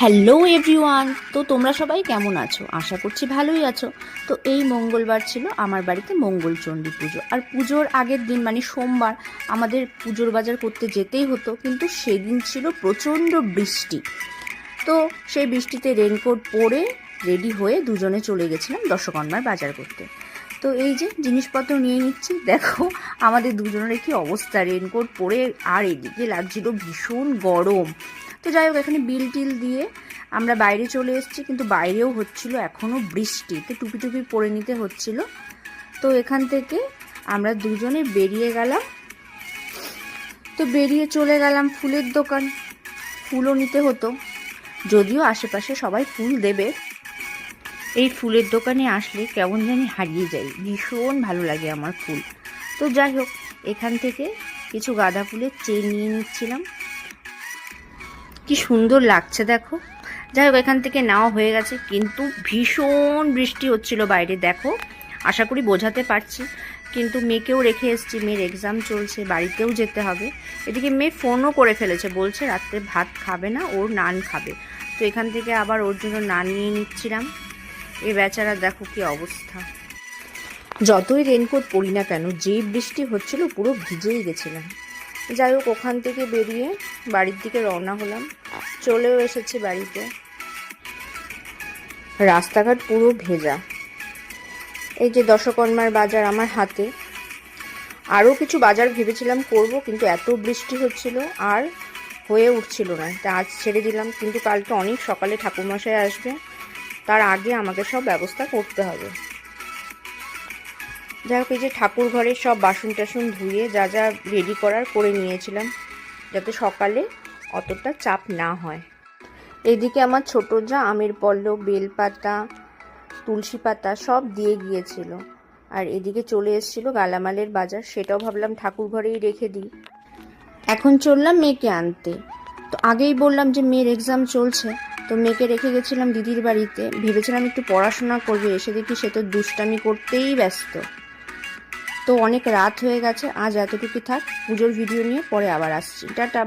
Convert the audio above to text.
Hello everyone, তো তোমরা সবাই কেমন আছো? আশা করছি ভালোই আছো। তো এই মঙ্গলবার ছিল আমার বাড়িতে মঙ্গলচণ্ডী পুজো, আর পুজোর আগের দিন মানে সোমবার আমাদের পুজোর বাজার করতে যেতেই হতো, কিন্তু সেদিন ছিল প্রচণ্ড বৃষ্টি। তো সেই বৃষ্টিতে রেনকোট পরে রেডি হয়ে দুজনে চলে গেছিলাম দশকর্মার বাজার করতে। তো এই যে জিনিসপত্র নিয়ে নিচ্ছি, দেখো আমাদের দুজনের কি অবস্থা, রেনকোট পরে, আর এদিকে লাগছিল ভীষণ গরম। তো যাই হোক, এখানে বিল টিল দিয়ে আমরা বাইরে চলে এসেছি, কিন্তু বাইরেও হচ্ছিল এখনও বৃষ্টি, তো টুপি টুপি পরে নিতে হচ্ছিল। তো এখান থেকে আমরা দুজনে বেরিয়ে গেলাম। তো বেরিয়ে চলে গেলাম ফুলের দোকান, ফুলও নিতে হতো, যদিও আশেপাশে সবাই ফুল দেবে। এই ফুলের দোকানে আসলে কেমন জানি হারিয়ে যাই, ভীষণ ভালো লাগে আমার ফুল। তো যাই হোক, এখান থেকে কিছু গাঁদা ফুলের চেন নিয়ে নিচ্ছিলাম, কি সুন্দর লাগছে দেখো। যাই হোক, এখান থেকে নেওয়া হয়ে গেছে, কিন্তু ভীষণ বৃষ্টি হচ্ছিল বাইরে, দেখো আশা করি বোঝাতে পারছি। কিন্তু মেয়েকেও রেখে এসেছি, মেয়ের এক্সাম চলছে, বাড়িতেও যেতে হবে। এদিকে মেয়ে ফোনও করে ফেলেছে, বলছে রাত্রে ভাত খাবে না, ওর নান খাবে। তো এখান থেকে আবার ওর জন্য নান নিয়ে নিচ্ছিলাম। এ বেচারা দেখো কি অবস্থা। যতই রেনকোট পরি না কেন, যেই বৃষ্টি হচ্ছিল পুরো ভিজেই গেছিলাম। যাই হোক, ওখান থেকে বেরিয়ে বাড়ির দিকে রওনা হলাম, চলেও এসেছি বাড়িতে। রাস্তাঘাট পুরো ভেজা। এই যে দশকর্মার বাজার আমার হাতে। আরও কিছু বাজার ভেবেছিলাম করব, কিন্তু এত বৃষ্টি হচ্ছিল আর হয়ে উঠছিল না, তা আজ ছেড়ে দিলাম। কিন্তু কালকে অনেক সকালে ঠাকুরমশাই আসবে, তার আগে আমাকে সব ব্যবস্থা করতে হবে। যাই হোক, এই যে ঠাকুর ঘরের সব বাসন টাসন ধুয়ে যা যা রেডি করার করে নিয়েছিলাম, যাতে সকালে অতটা চাপ না হয়। এদিকে আমার ছোট যা আমের পল্লব, বেলপাতা, তুলসী পাতা সব দিয়ে গিয়েছিল। আর এদিকে চলে এসেছিল গালামালের বাজার, সেটাও ভাবলাম ঠাকুর ঘরেই রেখে দিই। এখন চললাম মেয়েকে আনতে। তো আগেই বললাম যে মেয়ের এক্সাম চলছে, তো মেয়েকে রেখে গেছিলাম দিদির বাড়িতে, ভেবেছিলাম একটু পড়াশোনা করবে, এসে দেখি সে তো দুষ্টামি করতেই ব্যস্ত। তো অনেক রাত হয়ে গেছে, আজ এতটুকু থাক, পুজোর ভিডিও নিয়ে পরে আবার আসছি, টাটা।